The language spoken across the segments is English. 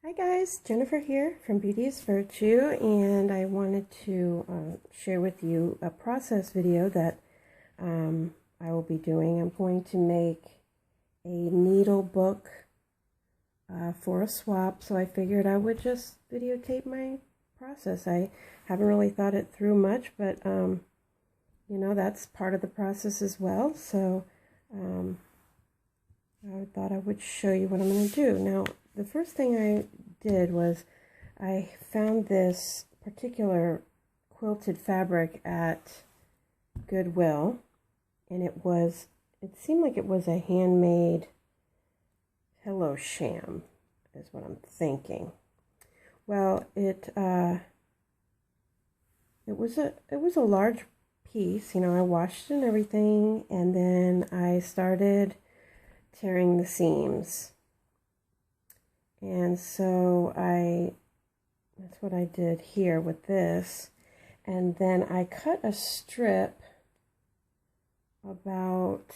Hi guys, Jennifer here from Beauty is Virtue, and I wanted to share with you a process video that I will be doing. I'm going to make a needle book for a swap, so I figured I would just videotape my process. I haven't really thought it through much, but you know, that's part of the process as well, so I thought I would show you what I'm going to do. Now, the first thing I did was I found this particular quilted fabric at Goodwill, and it seemed like it was a handmade pillow sham, is what I'm thinking. Well, it was a large piece, you know. I washed it and everything, and then I started tearing the seams. And so that's what I did here with this. And then I cut a strip about,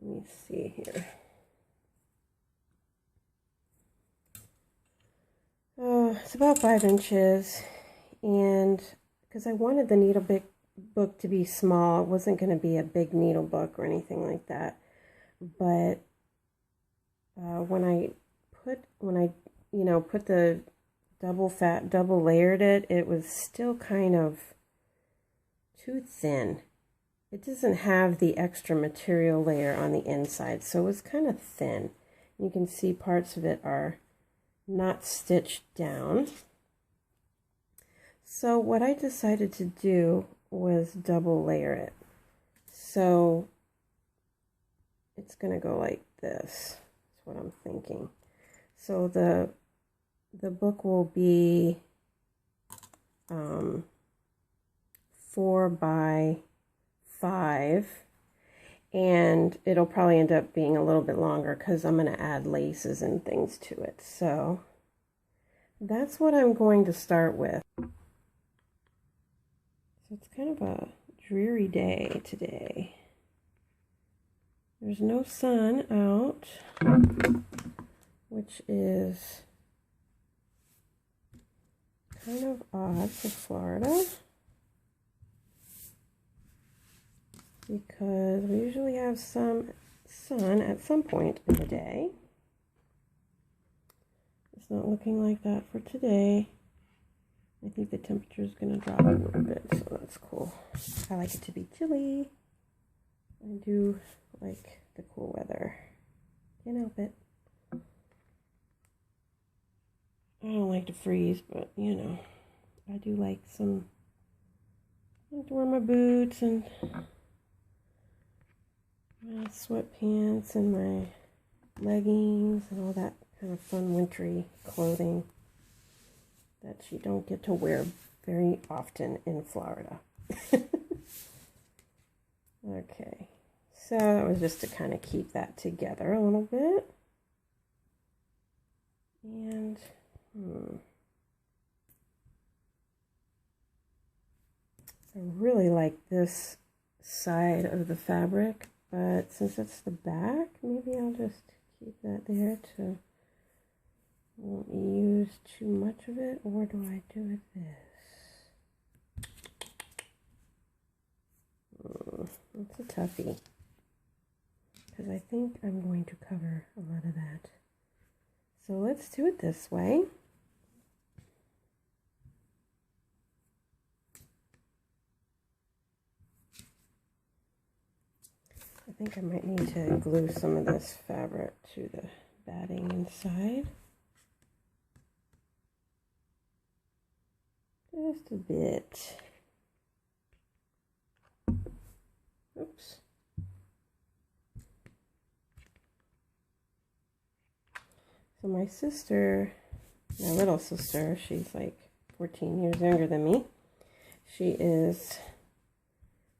let me see here. It's about 5 inches. And because I wanted the needle book to be small, it wasn't going to be a big needle book or anything like that. But when I put the double layered it, it was still kind of too thin. It doesn't have the extra material layer on the inside, so it was kind of thin. You can see parts of it are not stitched down. So what I decided to do was double layer it. So it's going to go like this. That's what I'm thinking. So the book will be 4 by 5, and it'll probably end up being a little bit longer because I'm going to add laces and things to it. So that's what I'm going to start with. So it's kind of a dreary day today. There's no sun out, which is kind of odd for Florida, because we usually have some sun at some point in the day. It's not looking like that for today. I think the temperature is going to drop a little bit, so that's cool. I like it to be chilly. I do like the cool weather. Can't help it. I don't like to freeze, but you know, I do like I like to wear my boots and my sweatpants and my leggings and all that kind of fun wintry clothing that you don't get to wear very often in Florida. Okay, so that was just to kind of keep that together a little bit. And I really like this side of the fabric, but since it's the back, maybe I'll just keep that there to won't use too much of it. Or do I do it this? It's a toughie, because I think I'm going to cover a lot of that. So let's do it this way. I think I might need to glue some of this fabric to the batting inside. Just a bit. Oops. So my sister, my little sister, she's like 14 years younger than me. She is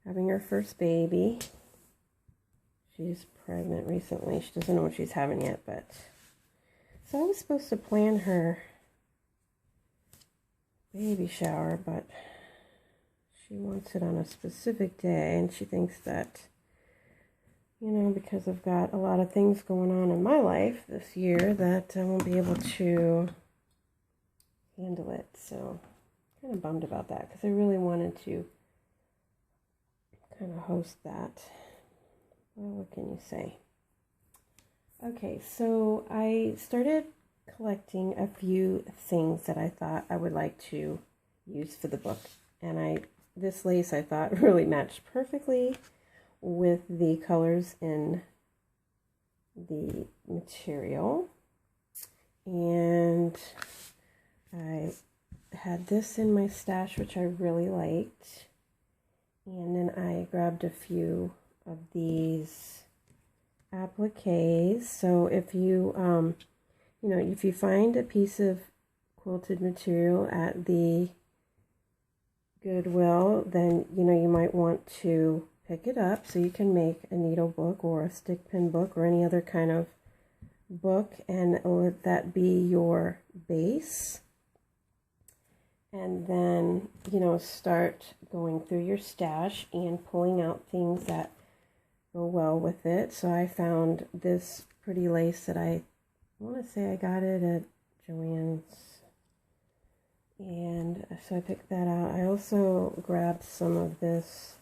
having her first baby. She's pregnant recently. She doesn't know what she's having yet, but so I was supposed to plan her baby shower, but she wants it on a specific day, and she thinks that you know, because I've got a lot of things going on in my life this year that I won't be able to handle it. So I'm kind of bummed about that because I really wanted to kind of host that. Well, what can you say? Okay, so I started collecting a few things that I thought I would like to use for the book. And this lace I thought really matched perfectly with the colors in the material. And I had this in my stash, which I really liked. And then I grabbed a few of these appliques. So if you, you know, if you find a piece of quilted material at the Goodwill, then, you know, you might want to pick it up so you can make a needle book or a stick pin book or any other kind of book, and let that be your base. And then, you know, start going through your stash and pulling out things that go well with it. So I found this pretty lace that I want to say I got it at Joann's, and so I picked that out. I also grabbed some of this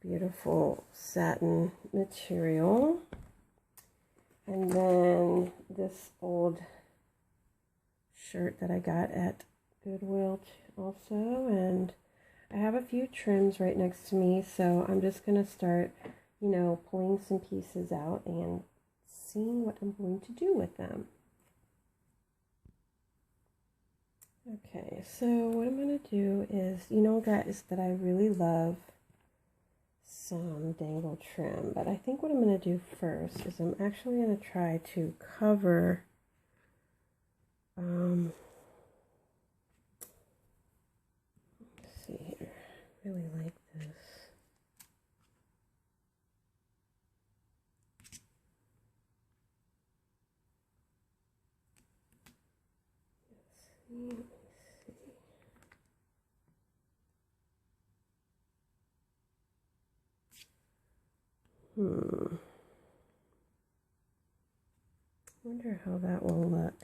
beautiful satin material, and then this old shirt that I got at Goodwill also. And I have a few trims right next to me, so I'm just going to start, you know, pulling some pieces out and seeing what I'm going to do with them. Okay, so what I'm going to do is, you know guys, that I really love some dangle trim, but I think what I'm going to do first is I'm actually going to try to cover let's see here, I really like this. Let me see. Wonder how that will look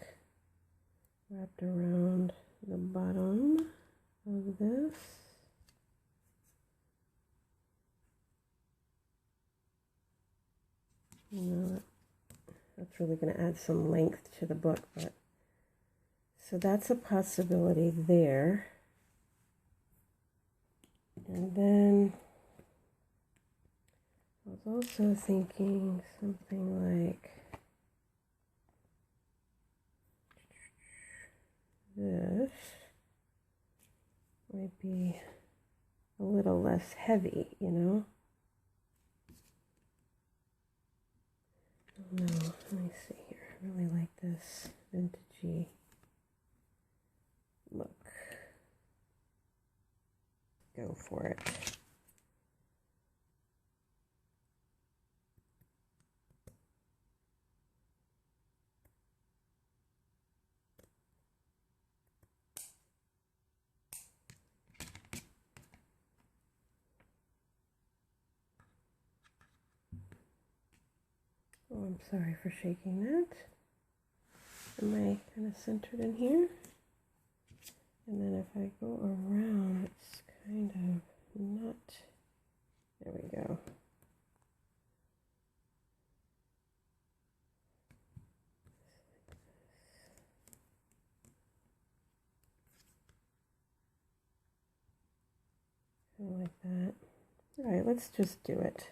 wrapped around the bottom of this. You know, that's really going to add some length to the book, but so that's a possibility there. And then I was also thinking something like this might be a little less heavy, you know? Oh no, let me see here. I really like this vintagey look. Go for it. Oh, I'm sorry for shaking that. Am I kind of centered in here? And then if I go around, it's kind of not. There we go. Kind of like that. All right, let's just do it.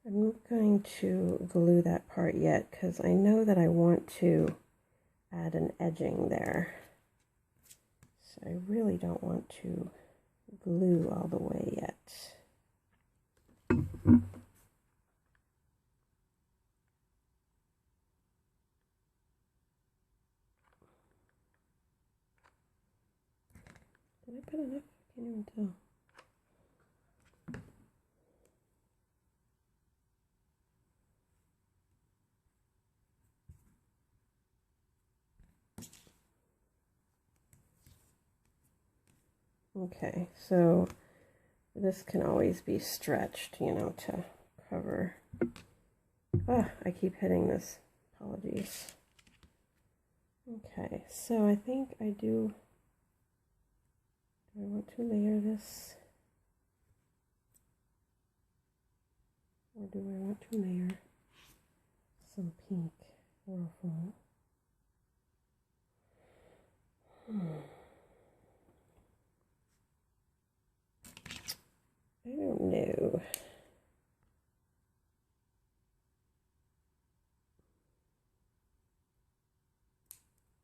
I'm not going to glue that part yet because I know that I want to add an edging there. So I really don't want to glue all the way yet. Did I put enough? I can't even tell. Okay, so this can always be stretched, you know, to cover. Ah, I keep hitting this. Apologies. Okay, so I think I do I want to layer this? Or do I want to layer some pink waterfall? I don't know.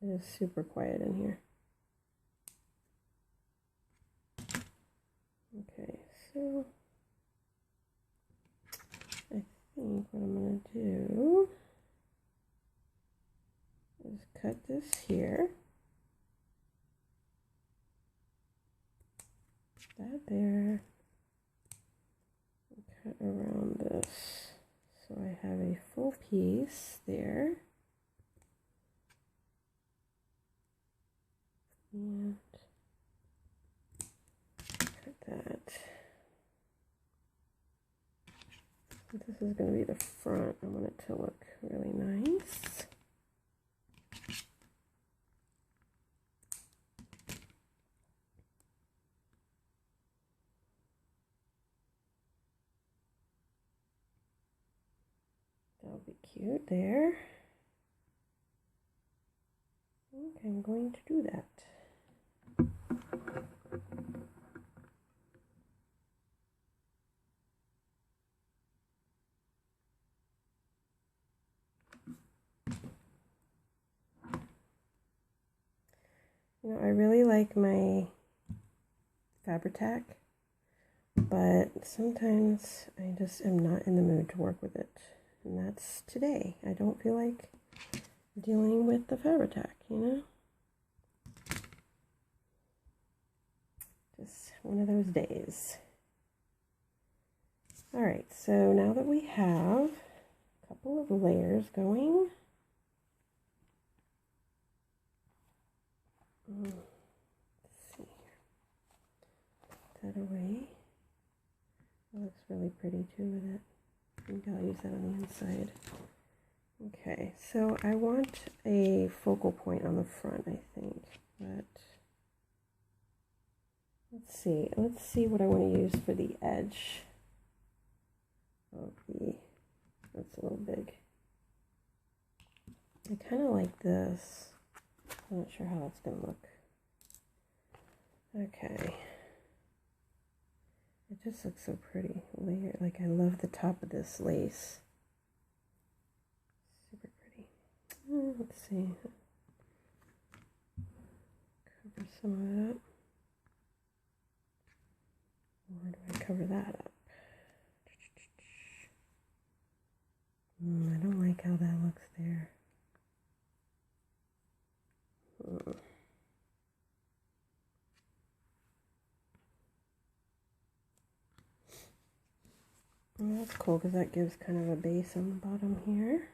It is super quiet in here. Okay, so I think what I'm going to do is cut this here, that there, and cut around this so I have a full piece there. And cut that. This is going to be the front. I want it to look really nice. That'll be cute there. I think I'm going to do that. You know, I really like my Fabri-Tac, but sometimes I just am not in the mood to work with it. And that's today. I don't feel like dealing with the Fabri-Tac, you know? Just one of those days. Alright, so now that we have a couple of layers going, let's see here. Put that away. That looks really pretty too with it. I think I'll use that on the inside. Okay, so I want a focal point on the front, I think, but let's see what I want to use for the edge of the, that's a little big. I kind of like this. I'm not sure how that's going to look. Okay. It just looks so pretty. Layer, like I love the top of this lace. Super pretty. Let's see. Cover some of it up. Or do I cover that up? I don't like how that looks there. Well, that's cool because that gives kind of a base on the bottom here.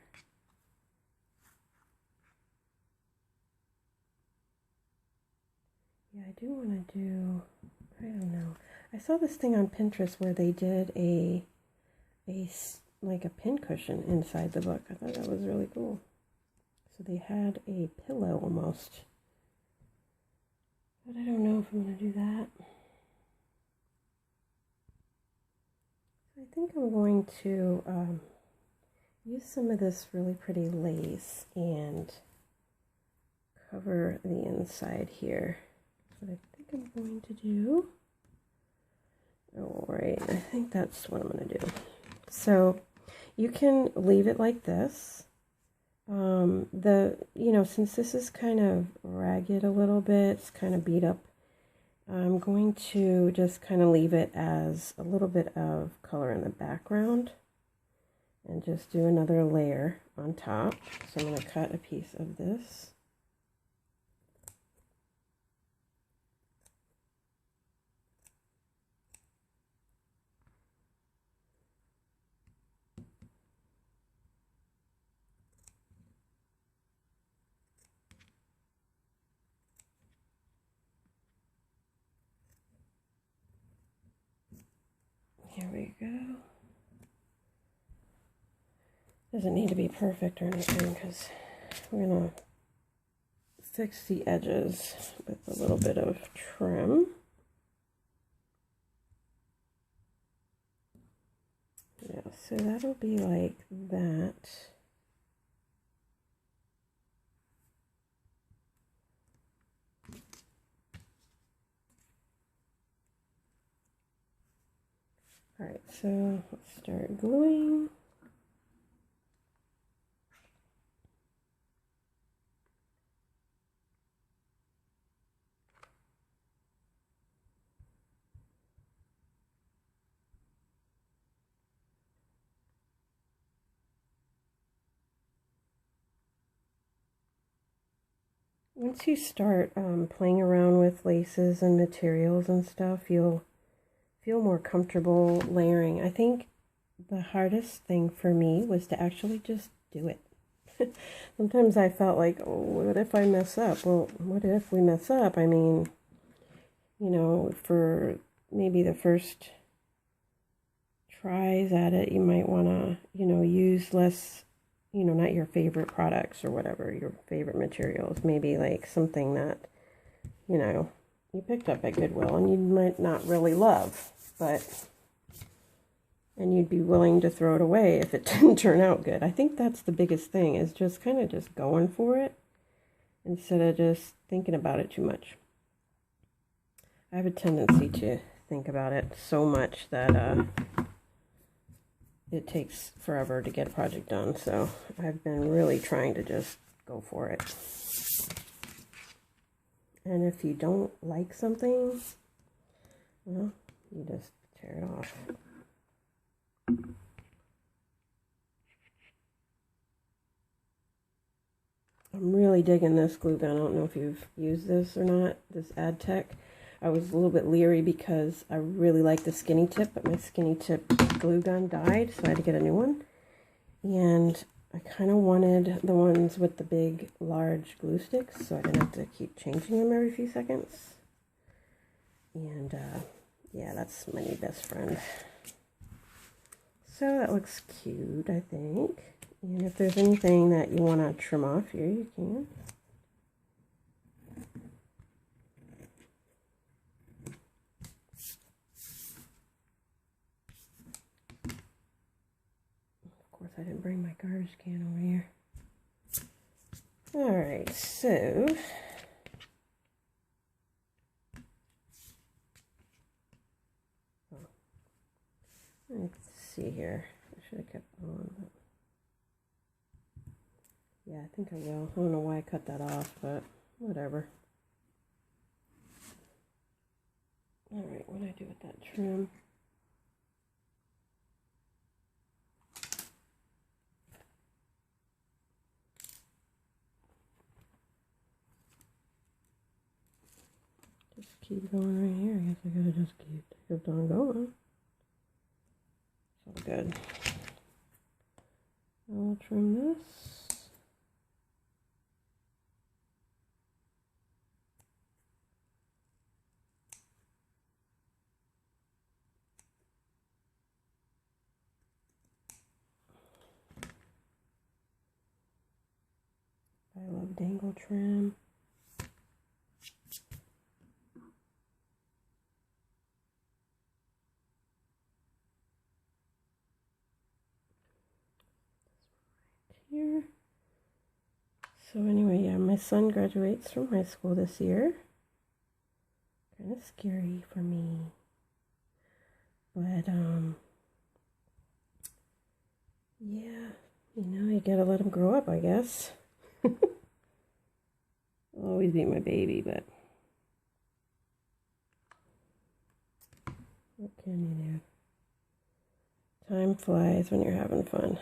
Yeah, I do want to do, I don't know. I saw this thing on Pinterest where they did like a pin cushion inside the book. I thought that was really cool. So they had a pillow almost. But I don't know if I'm going to do that. I think I'm going to use some of this really pretty lace and cover the inside here. That's what I think I'm going to do. Alright, I think that's what I'm going to do. So you can leave it like this. Since this is kind of ragged a little bit, it's kind of beat up, I'm going to just kind of leave it as a little bit of color in the background and just do another layer on top. So I'm going to cut a piece of this. Here we go. Doesn't need to be perfect or anything because we're going to fix the edges with a little bit of trim. Yeah, so that'll be like that. All right, so let's start gluing. Once you start playing around with laces and materials and stuff, you'll feel more comfortable layering. I think the hardest thing for me was to actually just do it. Sometimes I felt like, oh, what if I mess up? Well, what if we mess up? I mean, you know, for maybe the first tries at it, you might want to, you know, use less, you know, not your favorite products or whatever, your favorite materials, maybe like something that, you know, you picked up at Goodwill and you might not really love, but, and you'd be willing to throw it away if it didn't turn out good. I think that's the biggest thing, is just kind of just going for it instead of just thinking about it too much. I have a tendency to think about it so much that it takes forever to get a project done, so I've been really trying to just go for it. And if you don't like something, well, you just tear it off. I'm really digging this glue gun. I don't know if you've used this or not, this AdTech. I was a little bit leery because I really like the skinny tip, but my skinny tip glue gun died, so I had to get a new one. And I kind of wanted the ones with the big, large glue sticks, so I didn't have to keep changing them every few seconds. And yeah, that's my new best friend. So that looks cute, I think. And if there's anything that you want to trim off here, you can. Of course, I didn't bring my garbage can over here. Alright, so let's see here. I should have kept on, but yeah, I think I will. I don't know why I cut that off, but whatever. Alright, what do I do with that trim? Just keep going right here. I guess I gotta just keep on going. It's all good. I'll trim this. I love dangle trim. Here. So anyway, yeah, my son graduates from high school this year. Kind of scary for me. But, yeah, you know, you gotta let him grow up, I guess. I'll always be my baby, but what can you do? Time flies when you're having fun.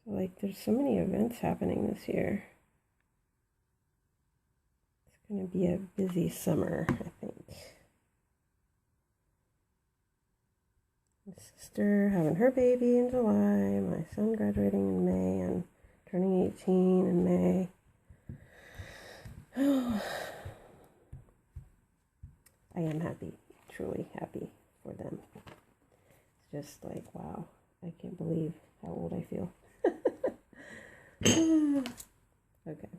So, like, there's so many events happening this year. It's going to be a busy summer, I think. My sister having her baby in July, my son graduating in May, and turning 18 in May. Oh, I am happy, truly happy for them. It's just like, wow, I can't believe how old I feel. Okay.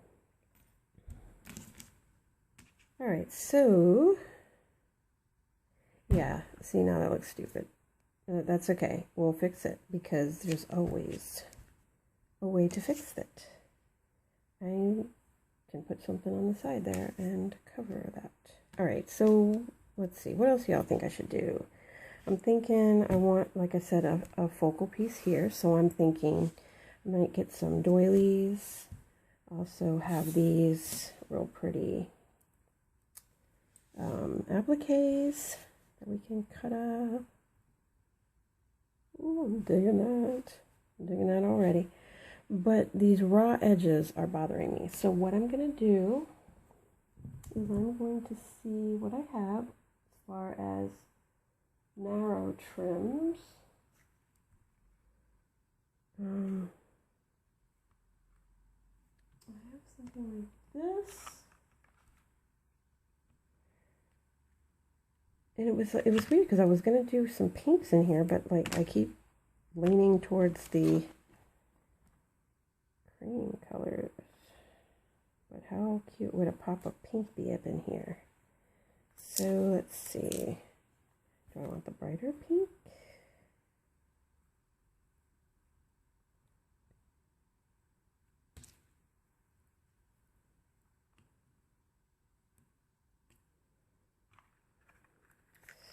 All right, so, yeah, see, now that looks stupid. That's okay. We'll fix it because there's always a way to fix it. I can put something on the side there and cover that. All right, so let's see. What else y'all think I should do? I'm thinking I want, like I said, a focal piece here. So I'm thinking I might get some doilies. Also have these real pretty appliques that we can cut up. Ooh, I'm digging that. I'm digging that already. But these raw edges are bothering me. So what I'm going to do is I'm going to see what I have as far as narrow trims. I have something like this. And it was weird because I was going to do some pinks in here, but like I keep leaning towards the cream colors. But how cute would a pop of pink be up in here? So let's see. Do I want the brighter pink?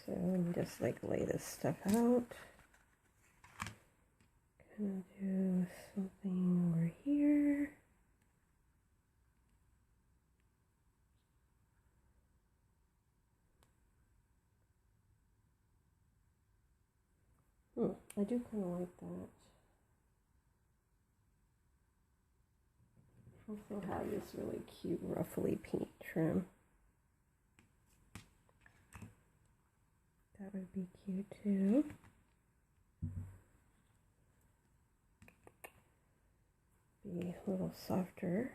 So let me just like lay this stuff out. Gonna do something over here. I do kind of like that. Also have this really cute ruffly pink trim. That would be cute too. Be a little softer.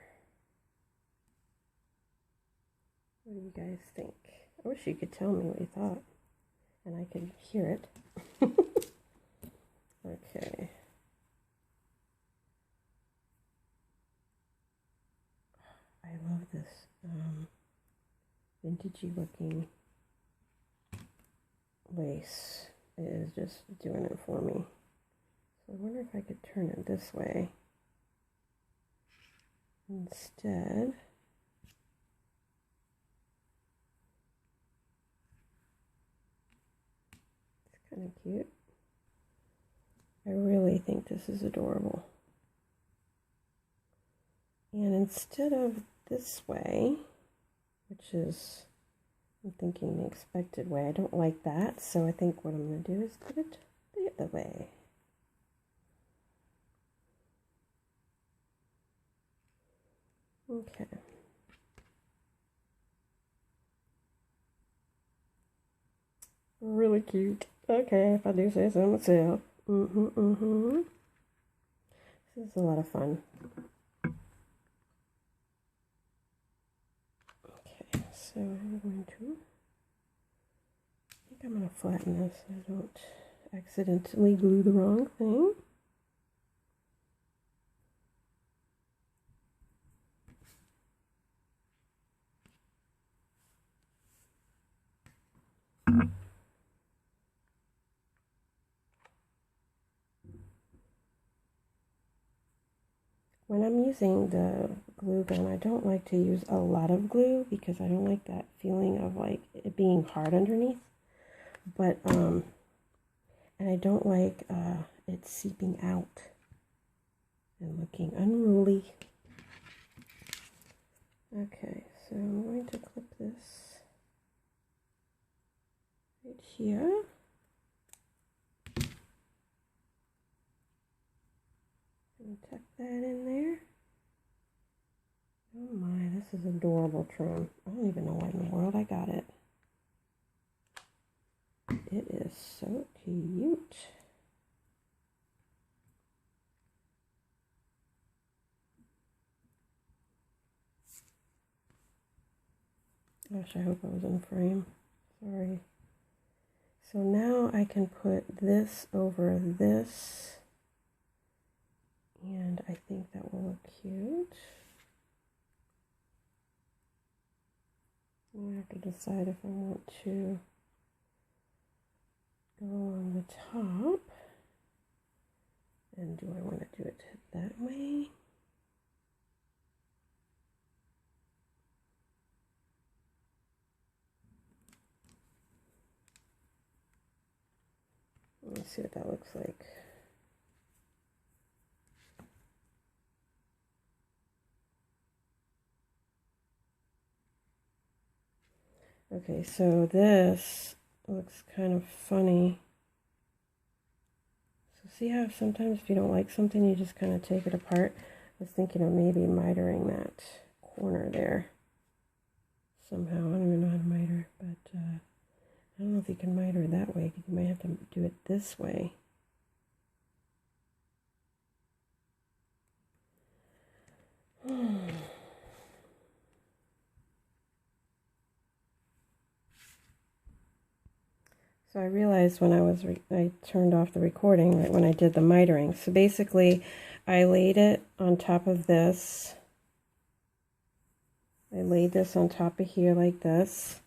What do you guys think? I wish you could tell me what you thought and I could hear it. Okay. I love this vintagey looking lace. It is just doing it for me. So I wonder if I could turn it this way instead. It's kind of cute. I really think this is adorable. And instead of this way, which is, I'm thinking the expected way, I don't like that. So I think what I'm going to do is put it the other way. Okay. Really cute. Okay, if I do say so myself. This is a lot of fun. Okay, so I'm going to, I think I'm going to flatten this so I don't accidentally glue the wrong thing. When I'm using the glue gun, I don't like to use a lot of glue because I don't like that feeling of like it being hard underneath. But, and I don't like it seeping out and looking unruly. Okay, so I'm going to clip this right here. And tuck that in there. Oh my, this is adorable trim. I don't even know why in the world I got it. It is so cute. Gosh, I hope I was in frame. Sorry. So now I can put this over this, and I think that will look cute. I have to decide if I want to go along the top, and do I want to do it that way? Let's see what that looks like. Okay, so this looks kind of funny. So see how sometimes if you don't like something, you just kind of take it apart? I was thinking of maybe mitering that corner there somehow. I don't even know how to miter, but I don't know if you can miter that way. You might have to do it this way. So I realized when I turned off the recording, right when I did the mitering. So basically, I laid it on top of this. I laid this on top of here like this.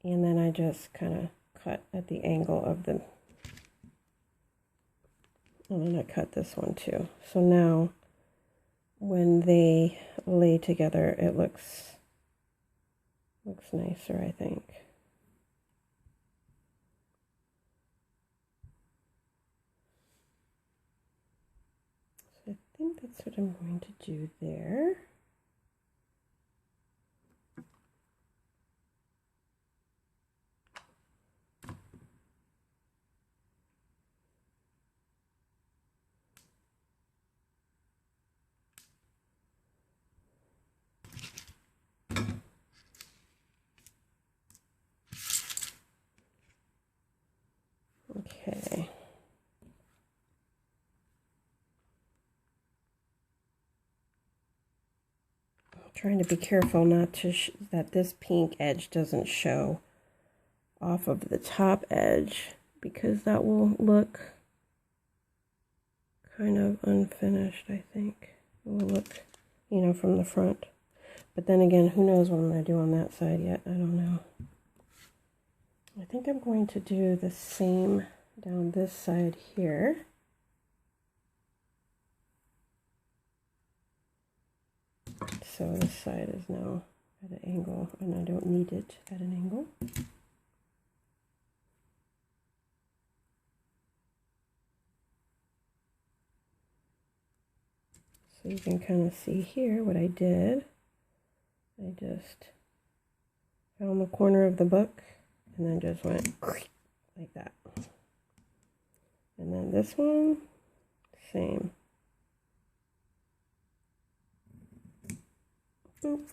And then I just kind of cut at the angle of the... And then I cut this one too. So now, when they lay together, it looks nicer, I think. I think that's what I'm going to do there. Okay. Trying to be careful not to that this pink edge doesn't show off of the top edge, because that will look kind of unfinished, I think. It will look, you know, from the front. But then again, who knows what I'm going to do on that side yet? I don't know. I think I'm going to do the same down this side here. So this side is now at an angle, and I don't need it at an angle. So you can kind of see here what I did. I just found the corner of the book and then just went like that. And then this one, same. Boop.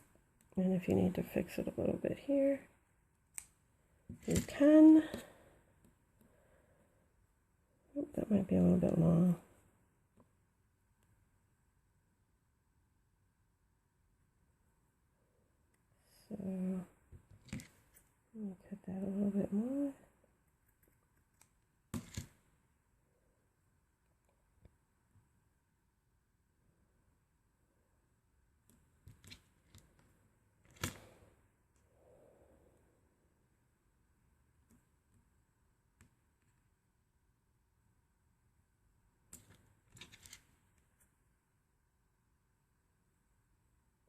And if you need to fix it a little bit here, you can. Oh, that might be a little bit long. So let me cut that a little bit more.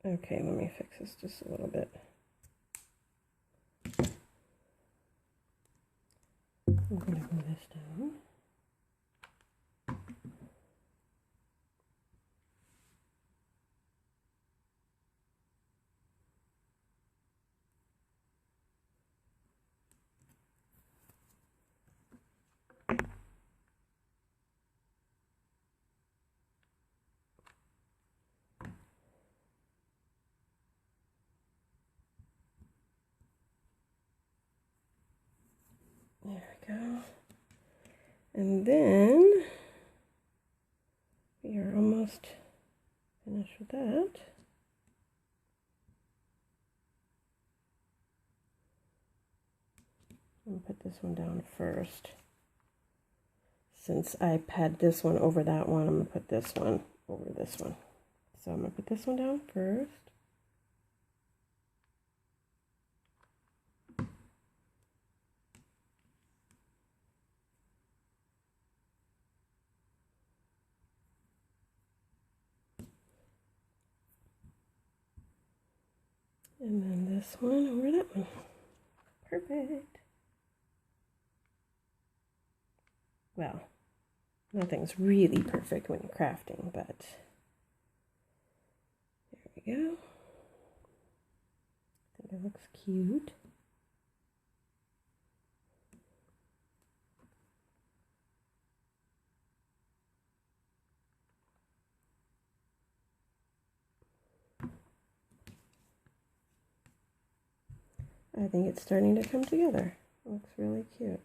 Okay, let me fix this just a little bit. I'm going to glue this down. There we go. And then we are almost finished with that. I'm going to put this one down first. Since I had this one over that one, I'm going to put this one over this one. So I'm going to put this one down first. And then this one over that one. Perfect. Well, nothing's really perfect when you're crafting, but there we go. I think it looks cute. I think it's starting to come together. It looks really cute.